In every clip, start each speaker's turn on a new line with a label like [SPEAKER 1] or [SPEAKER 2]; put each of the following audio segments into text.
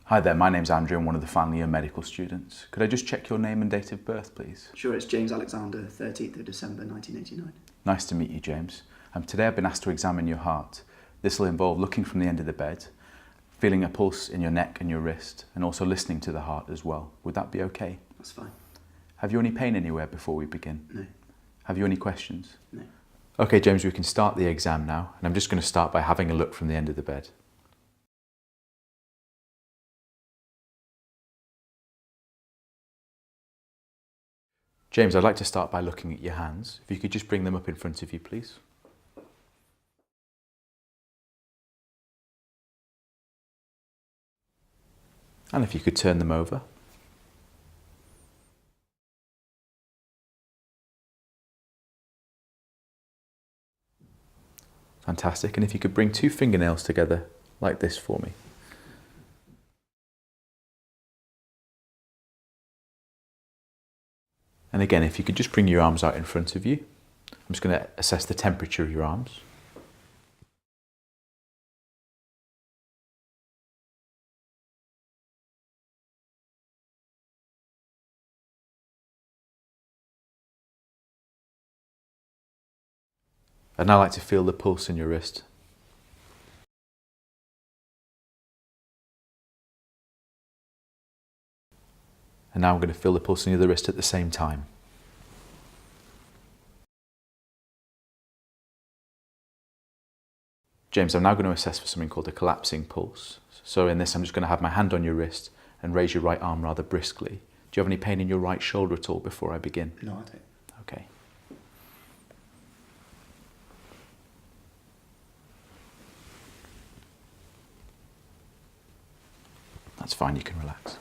[SPEAKER 1] Hi there, my name's Andrew. I'm one of the final year medical students. Could I just check your name and date of birth, please?
[SPEAKER 2] Sure, it's James Alexander, 13th of December 1989.
[SPEAKER 1] Nice to meet you, James. Today I've been asked to examine your heart. This will involve looking from the end of the bed, feeling a pulse in your neck and your wrist, and also listening to the heart as well. Would that be okay?
[SPEAKER 2] That's fine.
[SPEAKER 1] Have you any pain anywhere before we begin?
[SPEAKER 2] No.
[SPEAKER 1] Have you any questions?
[SPEAKER 2] No.
[SPEAKER 1] Okay, James, we can start the exam now, and I'm just going to start by having a look from the end of the bed. James, I'd like to start by looking at your hands. If you could just bring them up in front of you, please. And if you could turn them over. Fantastic. And if you could bring two fingernails together like this for me. And again, if you could just bring your arms out in front of you. I'm just going to assess the temperature of your arms. I'd now like to feel the pulse in your wrist. And now I'm going to feel the pulse in the other wrist at the same time. James, I'm now going to assess for something called a collapsing pulse. So in this, I'm just going to have my hand on your wrist and raise your right arm rather briskly. Do you have any pain in your right shoulder at all before I begin?
[SPEAKER 2] No, I don't.
[SPEAKER 1] Okay. That's fine, you can relax.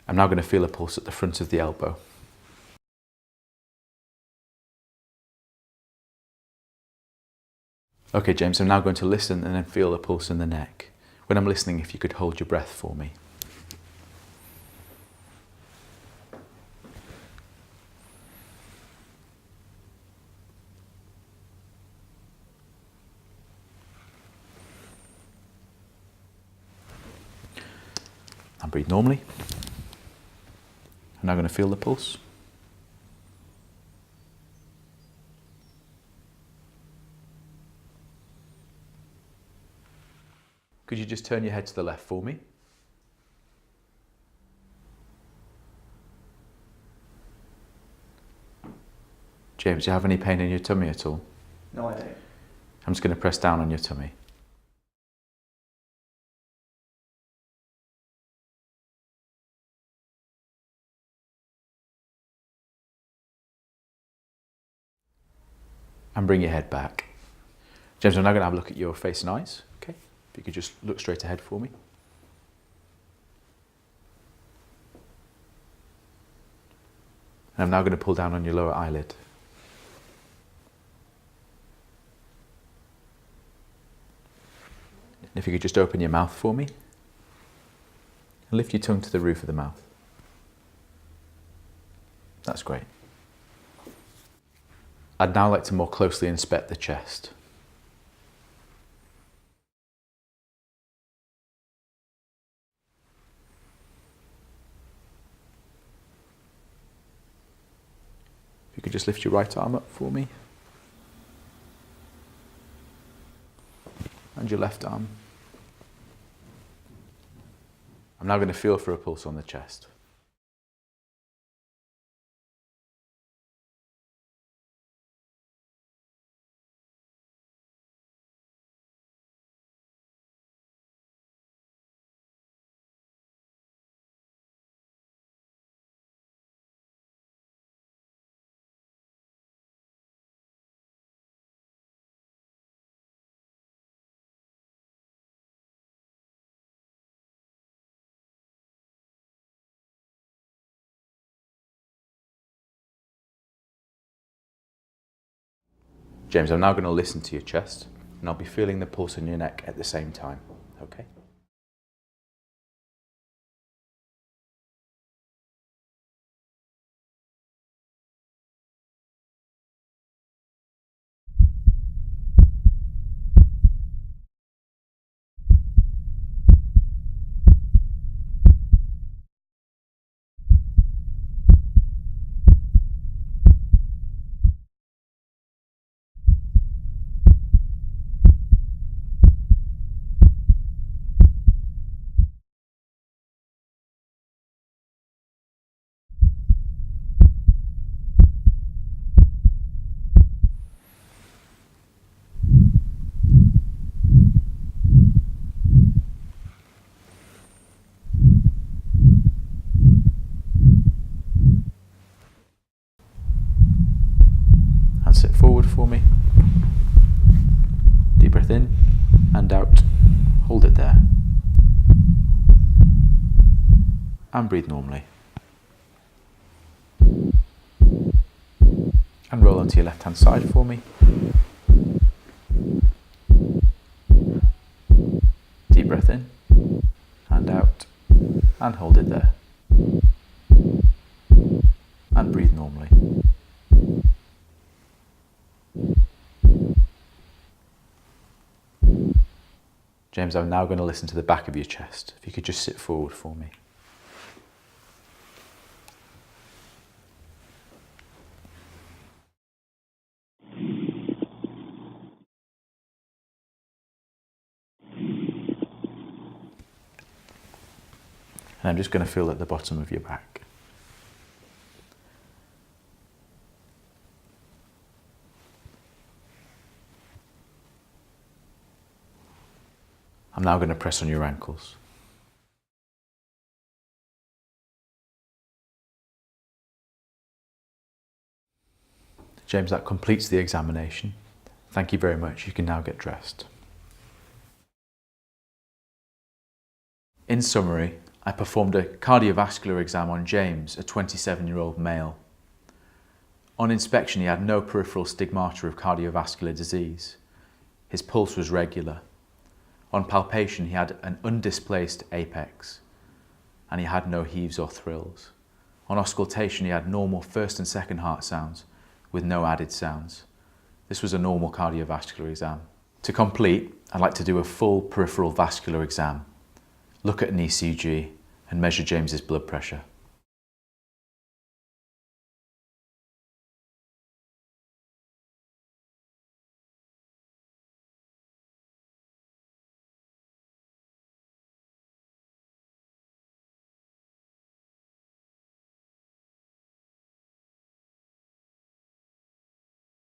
[SPEAKER 1] I'm now going to feel a pulse at the front of the elbow. Okay, James, I'm now going to listen and then feel a pulse in the neck. When I'm listening, if you could hold your breath for me. And breathe normally. I'm now going to feel the pulse. Could you just turn your head to the left for me? James, do you have any pain in your tummy at all?
[SPEAKER 2] No, I don't.
[SPEAKER 1] I'm just going to press down on your tummy. And bring your head back. James, I'm now going to have a look at your face and eyes. Okay, if you could just look straight ahead for me. And I'm now going to pull down on your lower eyelid. And if you could just open your mouth for me. And lift your tongue to the roof of the mouth. That's great. I'd now like to more closely inspect the chest. If you could just lift your right arm up for me. And your left arm. I'm now going to feel for a pulse on the chest. James, I'm now going to listen to your chest, and I'll be feeling the pulse in your neck at the same time, okay? forward for me. Deep breath in and out. Hold it there. And breathe normally. And roll onto your left hand side for me. Deep breath in and out. And hold it there. And breathe normally. James, I'm now going to listen to the back of your chest. If you could just sit forward for me. And I'm just going to feel at the bottom of your back. I'm now going to press on your ankles. James, that completes the examination. Thank you very much. You can now get dressed. In summary, I performed a cardiovascular exam on James, a 27-year-old male. On inspection, he had no peripheral stigmata of cardiovascular disease. His pulse was regular. On palpation, he had an undisplaced apex, and he had no heaves or thrills. On auscultation, he had normal first and second heart sounds with no added sounds. This was a normal cardiovascular exam. To complete, I'd like to do a full peripheral vascular exam, look at an ECG, and measure James's blood pressure.